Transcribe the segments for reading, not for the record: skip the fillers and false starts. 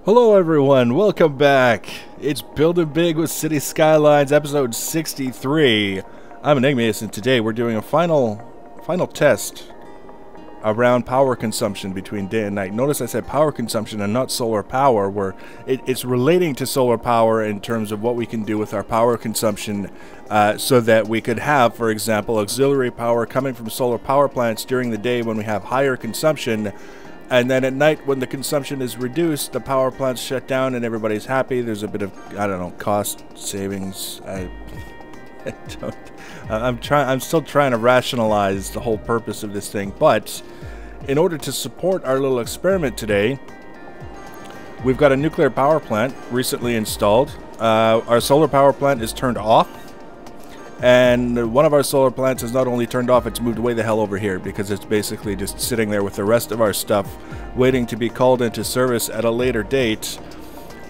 Hello everyone, welcome back. It's Building Big with City Skylines, episode 63. I'm Enigmace, and today we're doing a final test around power consumption between day and night. Notice I said power consumption and not solar power, where it's relating to solar power in terms of what we can do with our power consumption so that we could have, for example, auxiliary power coming from solar power plants during the day when we have higher consumption. And then at night, when the consumption is reduced, the power plants shut down and everybody's happy. There's a bit of, I don't know, cost savings. I'm still trying to rationalize the whole purpose of this thing. But in order to support our little experiment today, we've got a nuclear power plant recently installed. Our solar power plant is turned off. And one of our solar plants is not only turned off, it's moved way the hell over here because it's basically just sitting there with the rest of our stuff waiting to be called into service at a later date.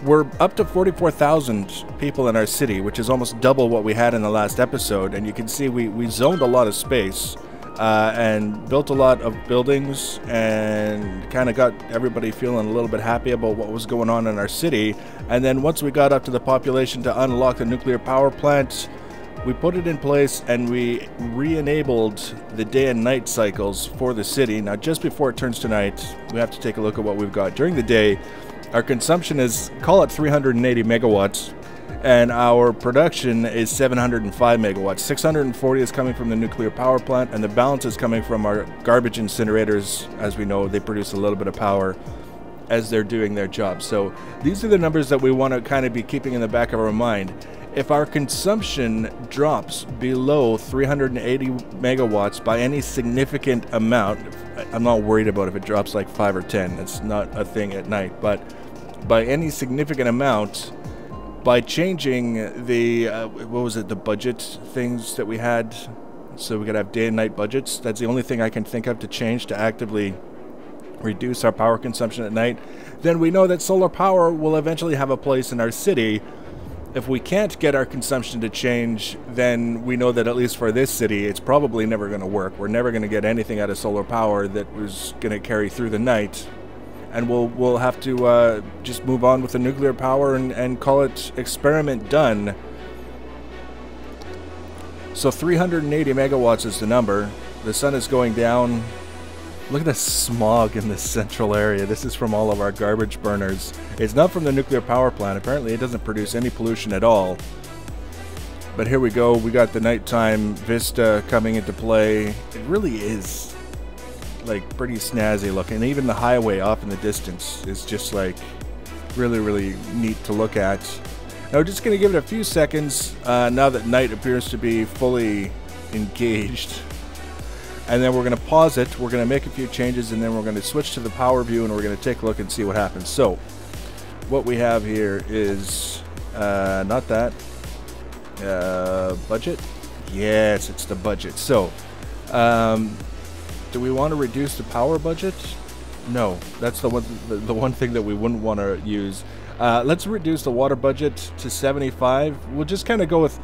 We're up to 44,000 people in our city, which is almost double what we had in the last episode. And you can see we zoned a lot of space and built a lot of buildings and kind of got everybody feeling a little bit happy about what was going on in our city. And then once we got up to the population to unlock the nuclear power plant, we put it in place and we re-enabled the day and night cycles for the city. Now, just before it turns to night, we have to take a look at what we've got. During the day, our consumption is, call it 380 megawatts, and our production is 705 megawatts. 640 is coming from the nuclear power plant, and the balance is coming from our garbage incinerators. As we know, they produce a little bit of power as they're doing their job. So these are the numbers that we want to kind of be keeping in the back of our mind. If our consumption drops below 380 megawatts by any significant amount, I'm not worried about if it drops like 5 or 10, it's not a thing at night, but by any significant amount, by changing the, what was it, the budget things that we had, so we could have day and night budgets, that's the only thing I can think of to change to actively reduce our power consumption at night, then we know that solar power will eventually have a place in our city. If we can't get our consumption to change, then we know that at least for this city, it's probably never going to work. We're never going to get anything out of solar power that was going to carry through the night. And we'll have to just move on with the nuclear power and call it experiment done. So 380 megawatts is the number. The sun is going down. Look at the smog in this central area. This is from all of our garbage burners. It's not from the nuclear power plant. Apparently it doesn't produce any pollution at all. But here we go. We got the nighttime vista coming into play. It really is like pretty snazzy looking. Even the highway off in the distance is just like really, really neat to look at. Now we're just going to give it a few seconds now that night appears to be fully engaged. And then we're going to pause it, we're going to make a few changes, and then we're going to switch to the power view and we're going to take a look and see what happens. So, what we have here is, not that, budget? Yes, it's the budget. So, do we want to reduce the power budget? No, that's the one thing that we wouldn't want to use. Let's reduce the water budget to 75. We'll just kind of go with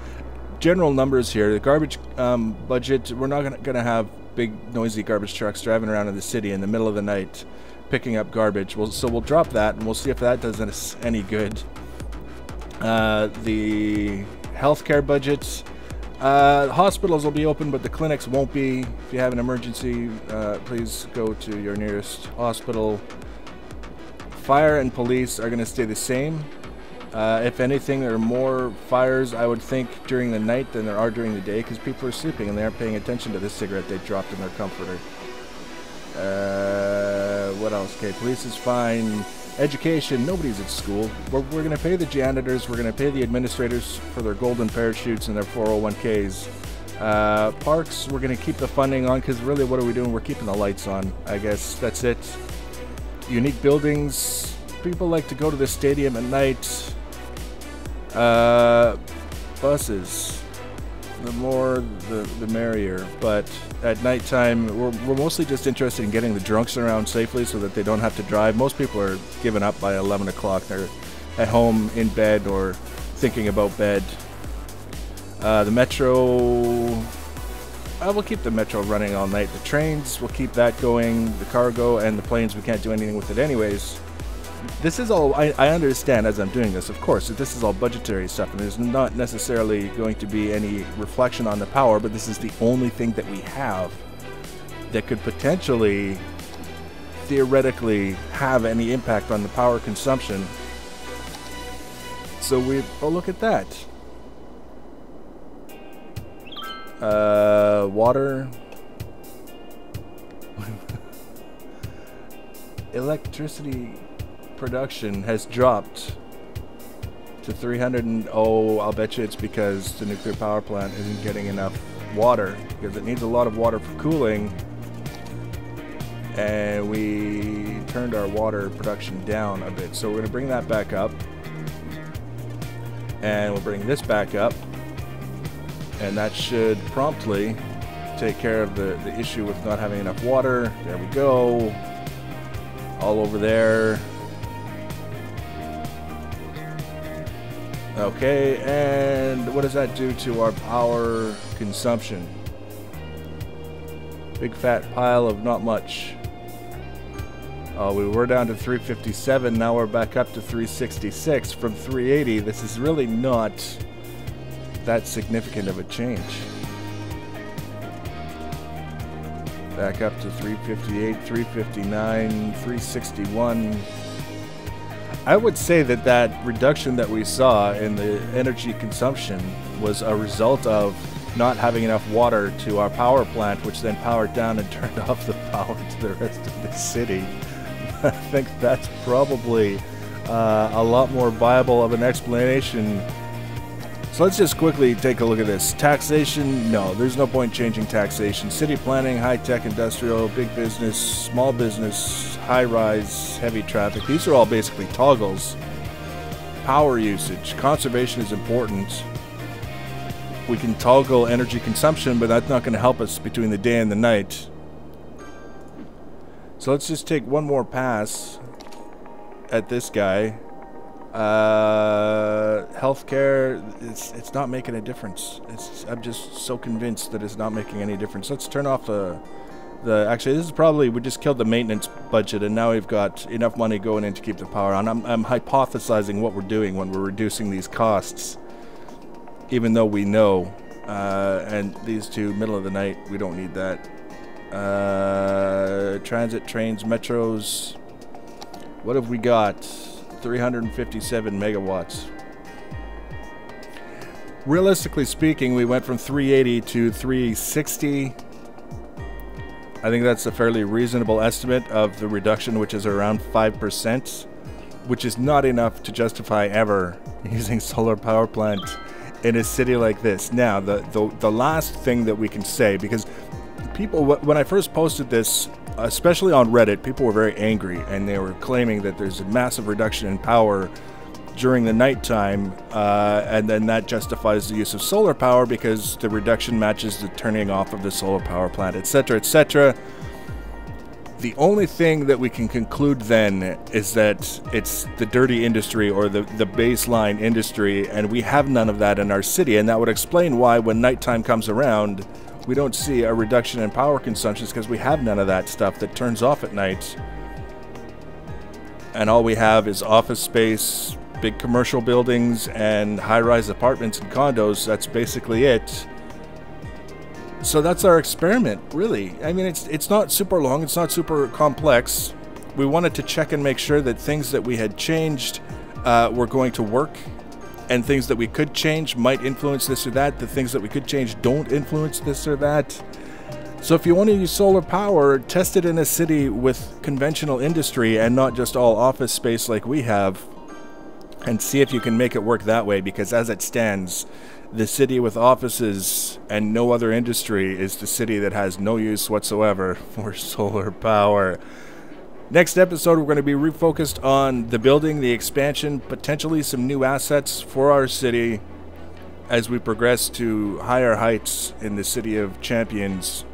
general numbers here. The garbage budget, we're not going to have big noisy garbage trucks driving around in the city in the middle of the night picking up garbage. So we'll drop that and we'll see if that does us any good. The healthcare budgets, hospitals will be open but the clinics won't be. If you have an emergency, please go to your nearest hospital. Fire and police are going to stay the same. If anything, there are more fires, I would think, during the night than there are during the day because people are sleeping and they aren't paying attention to the cigarette they dropped in their comforter. What else? Okay, police is fine. Education, nobody's at school. We're going to pay the janitors, we're going to pay the administrators for their golden parachutes and their 401ks. Parks, we're going to keep the funding on because really what are we doing? We're keeping the lights on. I guess that's it. Unique buildings, people like to go to the stadium at night. Buses, the more the merrier, but at nighttime we're mostly just interested in getting the drunks around safely so that they don't have to drive. Most people are giving up by 11 o'clock. They're at home in bed or thinking about bed. The metro, we'll keep the metro running all night. The trains, we'll keep that going. The cargo and the planes, we can't do anything with it anyways. this is all, I understand as I'm doing this, of course, that this is all budgetary stuff, and there's not necessarily going to be any reflection on the power, but this is the only thing that we have that could potentially, theoretically, have any impact on the power consumption. So oh, look at that. Water. Electricity production has dropped to 300 and I'll bet you it's because the nuclear power plant isn't getting enough water, because it needs a lot of water for cooling, and we turned our water production down a bit. So we're going to bring that back up, and we'll bring this back up, and that should promptly take care of the issue with not having enough water. There we go. All over there. Okay, and what does that do to our power consumption? Big fat pile of not much. Oh, we were down to 357, now we're back up to 366 from 380. This is really not that significant of a change. Back up to 358, 359, 361. I would say that that reduction that we saw in the energy consumption was a result of not having enough water to our power plant, which then powered down and turned off the power to the rest of the city. I think that's probably a lot more viable of an explanation. So let's just quickly take a look at this. Taxation, no, there's no point changing taxation. City planning, high-tech, industrial, big business, small business, high-rise, heavy traffic. These are all basically toggles. Power usage, conservation is important. We can toggle energy consumption, but that's not going to help us between the day and the night. So let's just take one more pass at this guy. Healthcare, it's not making a difference. I'm just so convinced that it's not making any difference. Let's turn off actually, this is probably, we just killed the maintenance budget, and now we've got enough money going in to keep the power on. I'm hypothesizing what we're doing when we're reducing these costs, even though we know, and these two, middle of the night, we don't need that. Transit, trains, metros, what have we got? 357 megawatts. Realistically speaking, we went from 380 to 360. I think that's a fairly reasonable estimate of the reduction, which is around 5%, which is not enough to justify ever using solar power plant in a city like this. Now, the last thing that we can say, because people, when I first posted this, especially on Reddit, people were very angry, and they were claiming that there's a massive reduction in power during the nighttime, and then that justifies the use of solar power because the reduction matches the turning off of the solar power plant, etc., etc. The only thing that we can conclude then is that it's the dirty industry, or the baseline industry, and we have none of that in our city, and that would explain why when nighttime comes around, we don't see a reduction in power consumption, because we have none of that stuff that turns off at night. And all we have is office space, big commercial buildings, and high-rise apartments and condos. That's basically it. So that's our experiment, really. I mean, it's not super long, it's not super complex. We wanted to check and make sure that things that we had changed were going to work, and things that we could change might influence this or that. The things that we could change don't influence this or that. So if you want to use solar power, test it in a city with conventional industry and not just all office space like we have, and see if you can make it work that way, because as it stands, the city with offices and no other industry is the city that has no use whatsoever for solar power. Next episode, we're going to be refocused on the building, the expansion, potentially some new assets for our city as we progress to higher heights in the city of champions,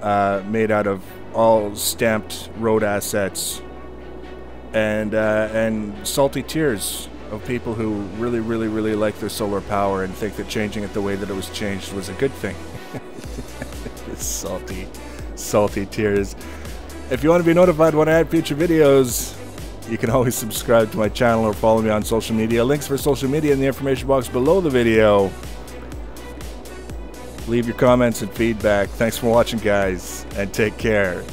made out of all stamped road assets, and salty tears of people who really, really, really like their solar power and think that changing it the way that it was changed was a good thing. Salty tears. If you want to be notified when I add future videos, You can always subscribe to my channel or follow me on social media. Links for social media in the information box below the video. Leave your comments and feedback. Thanks for watching, guys, and take care.